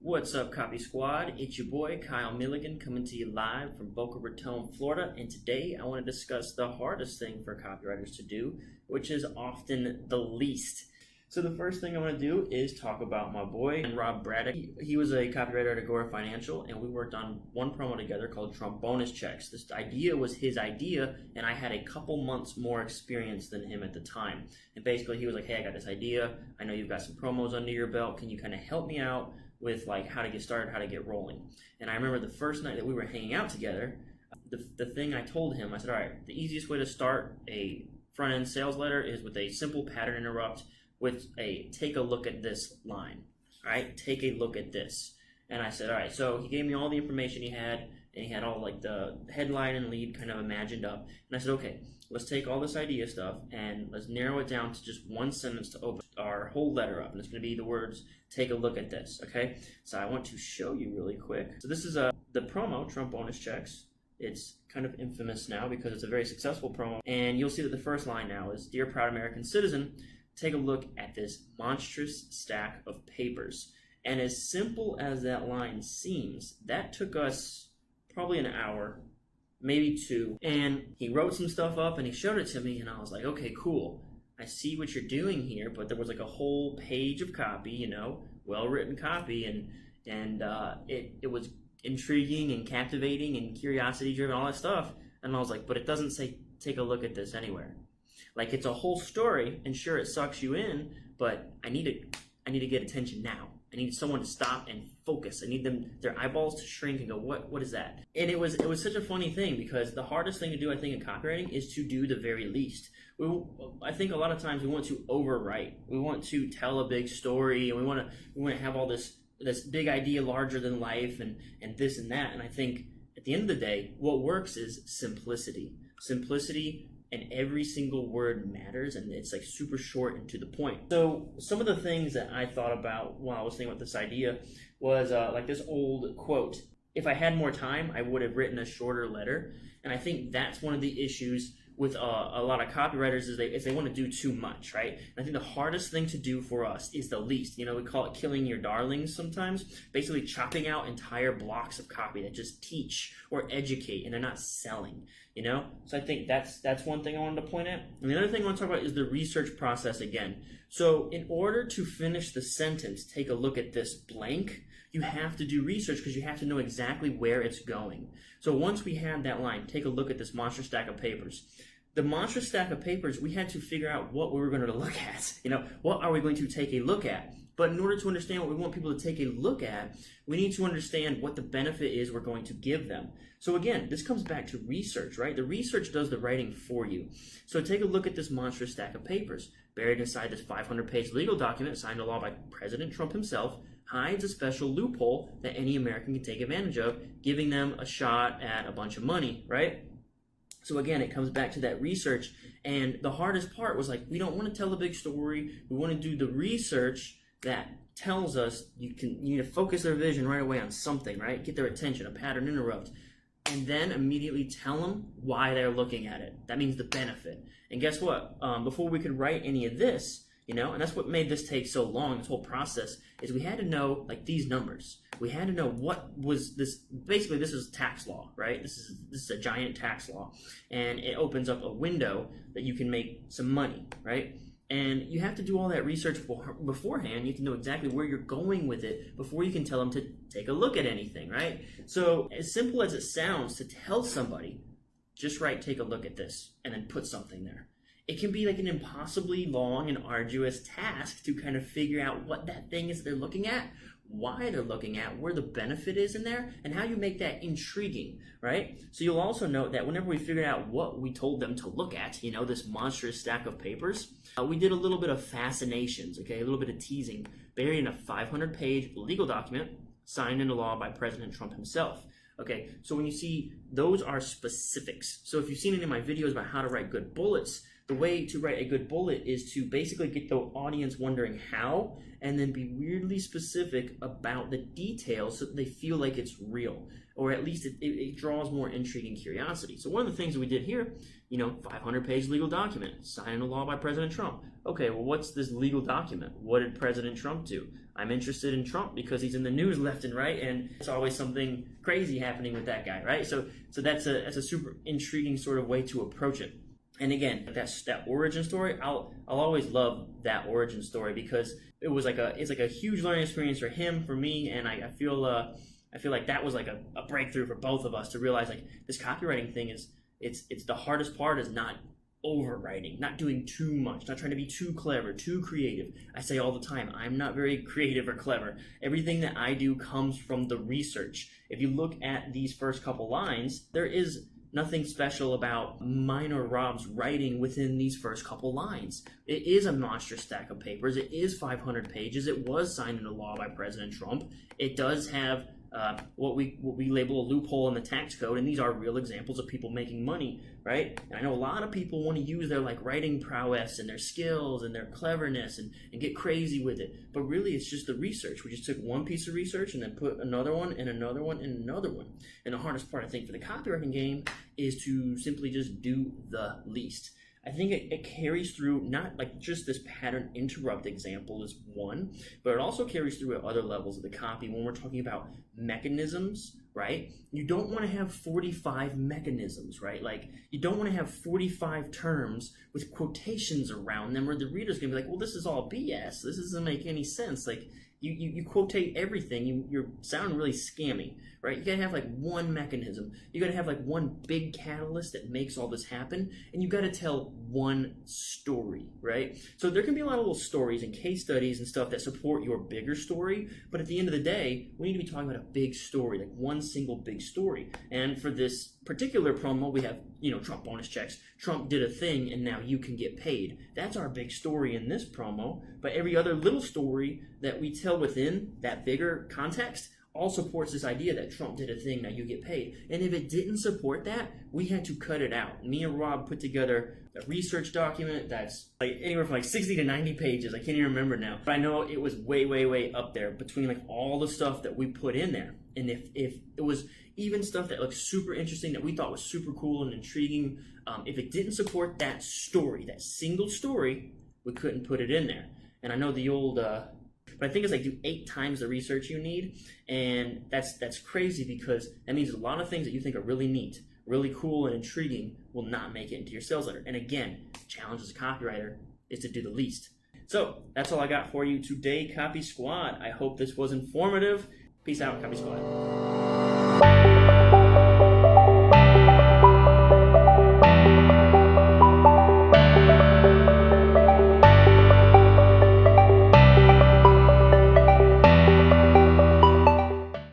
What's up, Copy Squad? It's your boy Kyle Milligan coming to you live from Boca Raton, Florida, and today I want to discuss the hardest thing for copywriters to do, which is often the least. So the first thing I want to do is talk about my boy, Rob Braddock. He was a copywriter at Agora Financial, and we worked on one promo together called Trump Bonus Checks. This idea was his idea, and I had a couple months more experience than him at the time. And basically he was like, hey, I got this idea. I know you've got some promos under your belt. Can you kind of help me out with like how to get started, how to get rolling? And I remember the first night that we were hanging out together, the thing I told him, I said, all right, the easiest way to start a front-end sales letter is with a simple pattern interrupt with a take a look at this line. All right, take a look at this. And I said, all right, so he gave me all the information he had, and he had all like the headline and lead kind of imagined up. And I said, okay, let's take all this idea stuff and let's narrow it down to just one sentence to open our whole letter up. And it's going to be the words, take a look at this, okay? So I want to show you really quick. So this is the promo, Trump Bonus Checks. It's kind of infamous now because it's a very successful promo. And you'll see that the first line now is, Dear Proud American Citizen, take a look at this monstrous stack of papers. And as simple as that line seems, that took us probably an hour, maybe two. And he wrote some stuff up and he showed it to me, and I was like, okay, cool. I see what you're doing here, but there was like a whole page of copy, you know, well-written copy, and it was intriguing and captivating and curiosity-driven, all that stuff. And I was like, but it doesn't say take a look at this anywhere. Like, it's a whole story, and sure, it sucks you in, but I need to get attention now. I need someone to stop and focus. I need their eyeballs to shrink and go, what is that? And it was such a funny thing, because the hardest thing to do, I think, in copywriting is to do the very least. I think a lot of times we want to overwrite. We want to tell a big story, and we want to have all this big idea larger than life and this and that. And I think at the end of the day, what works is simplicity. Simplicity, and every single word matters, and it's like super short and to the point. So some of the things that I thought about while I was thinking about this idea was like this old quote: if I had more time, I would have written a shorter letter. And I think that's one of the issues with a lot of copywriters is they want to do too much, right? And I think the hardest thing to do for us is the least. You know, we call it killing your darlings sometimes, basically chopping out entire blocks of copy that just teach or educate and they're not selling, you know? So I think that's one thing I wanted to point at. And the other thing I want to talk about is the research process again. So in order to finish the sentence, take a look at this blank, you have to do research because you have to know exactly where it's going. So once we had that line, take a look at this monster stack of papers. The monster stack of papers, we had to figure out what we were going to look at. You know, what are we going to take a look at? But in order to understand what we want people to take a look at, we need to understand what the benefit is we're going to give them. So again, this comes back to research, right? The research does the writing for you. So take a look at this monstrous stack of papers. Buried inside this 500-page legal document signed into law by President Trump himself hides a special loophole that any American can take advantage of, giving them a shot at a bunch of money, right? So again, it comes back to that research. And the hardest part was like, we don't want to tell a big story. We want to do the research that tells us you need to focus their vision right away on something, right? Get their attention, a pattern interrupt, and then immediately tell them why they're looking at it. That means the benefit. And guess what? Before we could write any of this, you know, and that's what made this take so long, this whole process, is we had to know like these numbers. We had to know what was this. Basically, this is tax law, right? This is a giant tax law, and it opens up a window that you can make some money, right? And you have to do all that research beforehand. You have to know exactly where you're going with it before you can tell them to take a look at anything, right? So as simple as it sounds to tell somebody, just write, take a look at this, and then put something there. It can be like an impossibly long and arduous task to kind of figure out what that thing is they're looking at, why they're looking at, where the benefit is in there, and how you make that intriguing, right? So you'll also note that whenever we figured out what we told them to look at, you know, this monstrous stack of papers, we did a little bit of fascinations, okay, a little bit of teasing, buried in a 500-page legal document signed into law by President Trump himself. Okay, so when you see, those are specifics. So if you've seen any of my videos about how to write good bullets, the way to write a good bullet is to basically get the audience wondering how, and then be weirdly specific about the details so that they feel like it's real, or at least it draws more intrigue and curiosity. So one of the things that we did here, you know, 500-page legal document, signed into law by President Trump. Okay, well, what's this legal document? What did President Trump do? I'm interested in Trump because he's in the news left and right, and it's always something crazy happening with that guy, right? So that's a super intriguing sort of way to approach it. And again, that origin story, I'll always love that origin story because it's like a huge learning experience for him, for me, and I feel like that was like a breakthrough for both of us to realize like this copywriting thing is it's the hardest part is not overwriting, not doing too much, not trying to be too clever, too creative. I say all the time, I'm not very creative or clever. Everything that I do comes from the research. If you look at these first couple lines, there is nothing special about mine or Rob's writing within these first couple lines. It is a monster stack of papers. It is 500 pages. It was signed into law by President Trump. It does have what we label a loophole in the tax code, and these are real examples of people making money, right? And I know a lot of people want to use their like writing prowess and their skills and their cleverness and get crazy with it, but really it's just the research. We just took one piece of research and then put another one and another one and another one. And the hardest part, I think, for the copywriting game is to simply just do the least. I think it carries through, not like just this pattern interrupt example is one, but it also carries through at other levels of the copy when we're talking about mechanisms, right? You don't want to have 45 mechanisms, right? Like you don't want to have 45 terms with quotations around them where the reader's going to be like, well, this is all BS. This doesn't make any sense. Like you quotate everything. You're sounding really scammy, right? You got to have like one mechanism. You got to have like one big catalyst that makes all this happen. And you got to tell one story, right? So there can be a lot of little stories and case studies and stuff that support your bigger story. But at the end of the day, we need to be talking about a big story, like one single big story. And for this particular promo, we have, Trump bonus checks. Trump did a thing and now you can get paid. That's our big story in this promo. But every other little story that we tell within that bigger context all supports this idea that Trump did a thing, now you get paid. And if it didn't support that, we had to cut it out. Me and Rob put together a research document that's like anywhere from like 60 to 90 pages. I can't even remember now. But I know it was way, way, way up there between like all the stuff that we put in there. And if it was even stuff that looked super interesting, that we thought was super cool and intriguing, if it didn't support that story, that single story, we couldn't put it in there. And I know the old... but I think it's like do 8 times the research you need, and that's crazy because that means a lot of things that you think are really neat, really cool and intriguing will not make it into your sales letter. And again, the challenge as a copywriter is to do the least. So that's all I got for you today, Copy Squad. I hope this was informative. Peace out, Copy Squad.